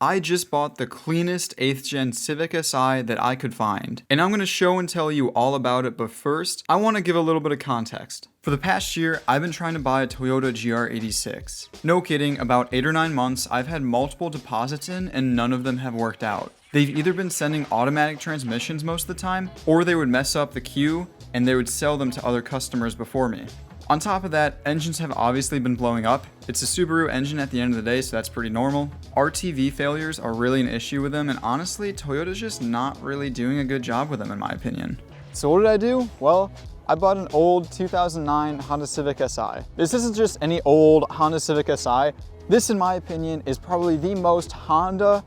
I just bought the cleanest 8th gen Civic SI that I could find, and I'm going to show and tell you all about it, but first, I want to give a little bit of context. For the past year, I've been trying to buy a Toyota GR86. No kidding, about 8 or 9 months, I've had multiple deposits in and none of them have worked out. They've either been sending automatic transmissions most of the time, or they would mess up the queue and they would sell them to other customers before me. On top of that, engines have obviously been blowing up. It's a Subaru engine at the end of the day, so that's pretty normal. RTV failures are really an issue with them, and honestly, Toyota's just not really doing a good job with them in my opinion. So what did I do? Well, I bought an old 2009 Honda Civic SI. This isn't just any old Honda Civic SI. This, in my opinion, is probably the most Honda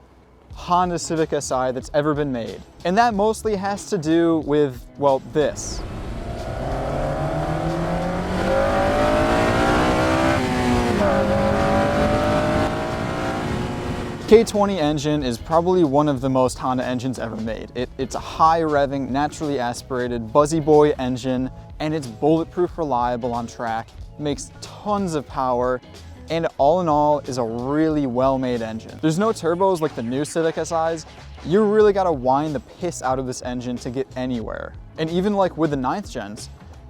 Civic SI that's ever been made. And that mostly has to do with, well, this. K20 engine is probably one of the most Honda engines ever made. It's a high revving, naturally aspirated, buzzy boy engine, and it's bulletproof reliable on track, makes tons of power, and all in all is a really well-made engine. There's no turbos like the new Civic SIs. You really gotta whine the piss out of this engine to get anywhere. And even like with the 9th gens,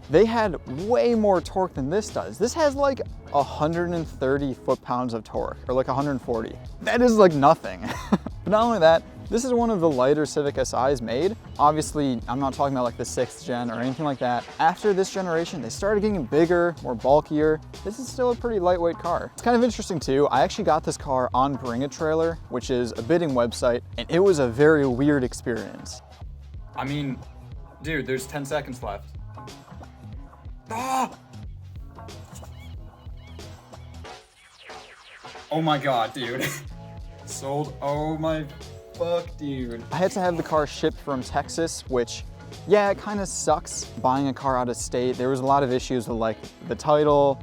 they had way more torque than this does. This has like 130 foot-pounds of torque, or like 140. That is like nothing. But not only that, this is one of the lighter Civic SIs made. Obviously, I'm not talking about like the 6th gen or anything like that. After this generation, they started getting bigger, more bulkier. This is still a pretty lightweight car. It's kind of interesting too. I actually got this car on Bring a Trailer, which is a bidding website, and it was a very weird experience. I mean, dude, there's 10 seconds left. Ah! Oh my god, dude. Sold. Oh my fuck, dude. I had to have the car shipped from Texas, which, yeah, it kind of sucks buying a car out of state. There was a lot of issues with like the title,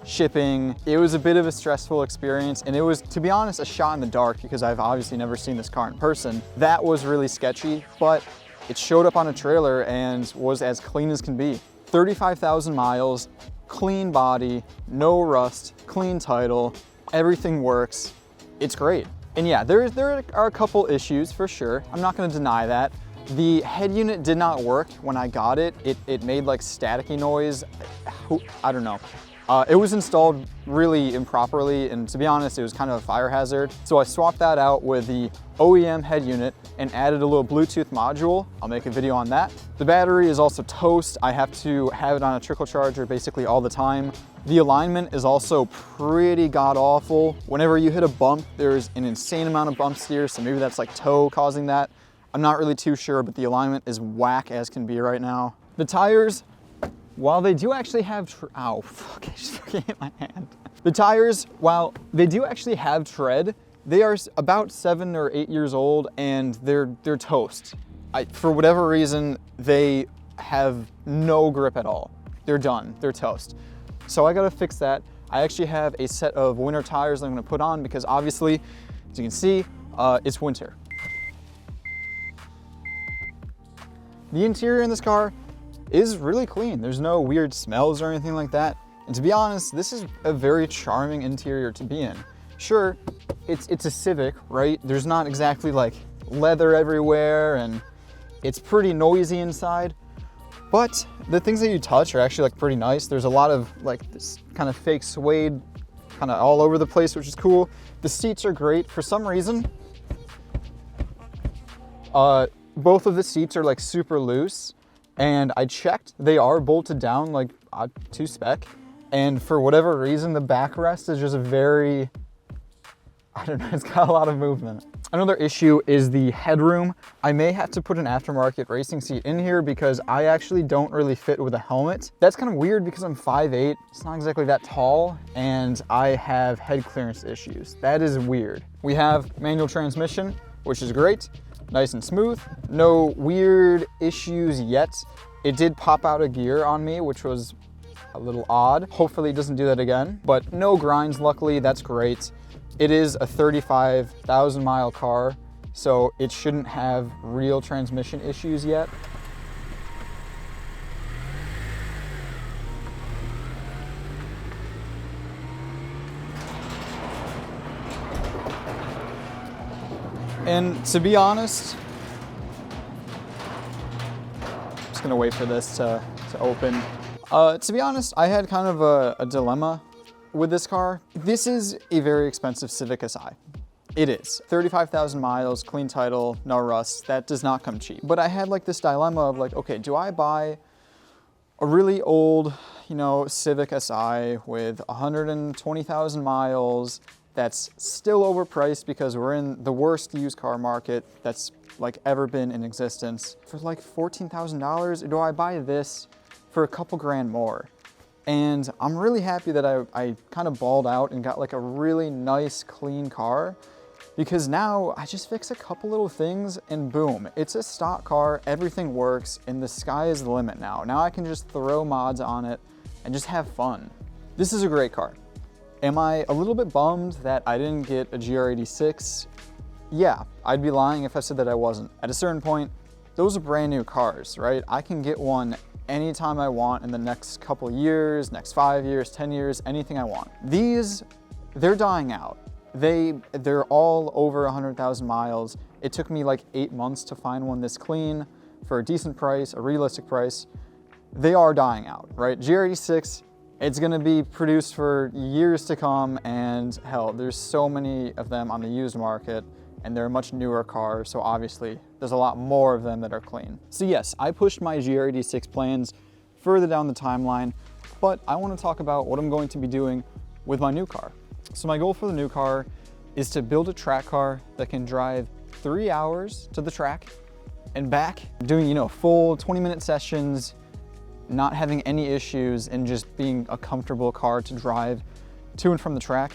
shipping. It was a bit of a stressful experience, and it was, to be honest, a shot in the dark because I've obviously never seen this car in person. That was really sketchy, but it showed up on a trailer and was as clean as can be. 35,000 miles, clean body, no rust, clean title, everything works. It's great. And yeah, there are a couple issues for sure. I'm not gonna deny that. The head unit did not work when I got it. It made like staticky noise. I don't know. It was installed really improperly, and to be honest, it was kind of a fire hazard. So I swapped that out with the OEM head unit and added a little Bluetooth module. I'll make a video on that. The battery is also toast. I have to have it on a trickle charger basically all the time. The alignment is also pretty god-awful. Whenever you hit a bump, there's an insane amount of bumps here, so maybe that's like toe causing that. I'm not really too sure, but the alignment is whack as can be right now. The tires, while they do actually have, ow, fuck, I just fucking hit my hand. The tires, while they do actually have tread, they are about 7 or 8 years old and they're toast. For whatever reason, they have no grip at all. They're done, they're toast. So I gotta fix that. I actually have a set of winter tires that I'm gonna put on because obviously, as you can see, it's winter. The interior in this car is really clean. There's no weird smells or anything like that. And to be honest, this is a very charming interior to be in. Sure, it's a Civic, right? There's not exactly like leather everywhere and it's pretty noisy inside, but the things that you touch are actually like pretty nice. There's a lot of like this kind of fake suede kind of all over the place, which is cool. The seats are great. For some reason, both of the seats are like super loose, and I checked, they are bolted down like to spec, and for whatever reason the backrest is just very, I don't know, it's got a lot of movement. Another issue is the headroom. I may have to put an aftermarket racing seat in here because I actually don't really fit with a helmet. That's kind of weird because I'm 5'8", it's not exactly that tall, and I have head clearance issues. That is weird. We have manual transmission, which is great. Nice and smooth, no weird issues yet. It did pop out a gear on me, which was a little odd. Hopefully it doesn't do that again, but no grinds, luckily, that's great. It is a 35,000 mile car, so it shouldn't have real transmission issues yet. And to be honest, I'm just gonna wait for this to open. To be honest, I had kind of a dilemma with this car. This is a very expensive Civic SI. It is. 35,000 miles, clean title, no rust. That does not come cheap. But I had like this dilemma of like, okay, do I buy a really old, you know, Civic SI with 120,000 miles that's still overpriced because we're in the worst used car market that's like ever been in existence for like $14,000? Or do I buy this for a couple grand more? And I'm really happy that I kind of balled out and got like a really nice, clean car, because now I just fix a couple little things and boom, it's a stock car, everything works, and the sky is the limit now. Now I can just throw mods on it and just have fun. This is a great car. Am I a little bit bummed that I didn't get a GR86? Yeah, I'd be lying if I said that I wasn't. At a certain point, those are brand new cars, right? I can get one anytime I want in the next couple years, next 5 years, 10 years, anything I want. These, they're dying out. They're all over 100,000 miles. It took me like 8 months to find one this clean for a decent price, a realistic price. They are dying out, right? GR86, it's gonna be produced for years to come, and hell, there's so many of them on the used market, and they're much newer cars, so obviously there's a lot more of them that are clean. So yes, I pushed my GR86 plans further down the timeline, but I wanna talk about what I'm going to be doing with my new car. So my goal for the new car is to build a track car that can drive 3 hours to the track and back, doing, you know, full 20-minute sessions, not having any issues, and just being a comfortable car to drive to and from the track.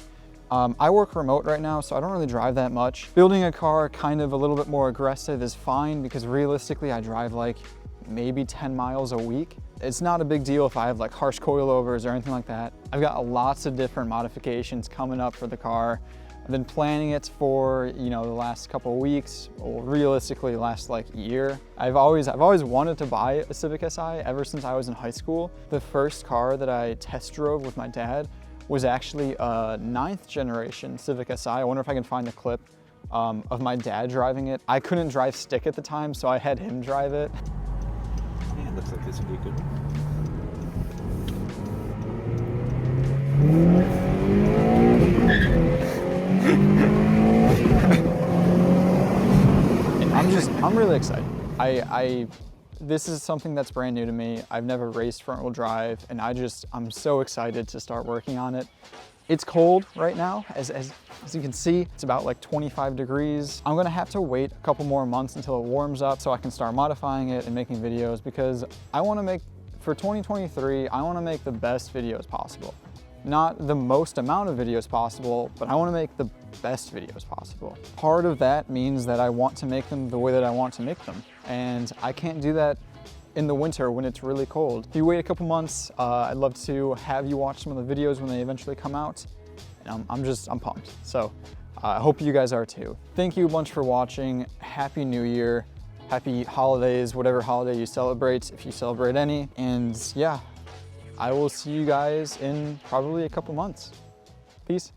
I work remote right now, so I don't really drive that much. Building a car kind of a little bit more aggressive is fine, because realistically I drive like maybe 10 miles a week. It's not a big deal if I have like harsh coilovers or anything like that. I've got lots of different modifications coming up for the car. I've been planning it for, you know, the last couple of weeks, or realistically last like year. I've always wanted to buy a Civic SI ever since I was in high school. The first car that I test drove with my dad was actually a 9th generation Civic SI. I wonder if I can find the clip of my dad driving it. I couldn't drive stick at the time, so I had him drive it. Yeah, looks like this would be good. I'm really excited. This is something that's brand new to me. I've never raced front wheel drive, and I'm so excited to start working on it. It's cold right now, as you can see, it's about like 25 degrees. I'm gonna have to wait a couple more months until it warms up so I can start modifying it and making videos, because I wanna make, for 2023, I wanna make the best videos possible. Not the most amount of videos possible, but I wanna make the best videos possible. Part of that means that I want to make them the way that I want to make them. And I can't do that in the winter when it's really cold. If you wait a couple months, I'd love to have you watch some of the videos when they eventually come out. And I'm pumped. So I hope you guys are too. Thank you a bunch for watching. Happy New Year. Happy holidays, whatever holiday you celebrate, if you celebrate any. And yeah, I will see you guys in probably a couple months. Peace.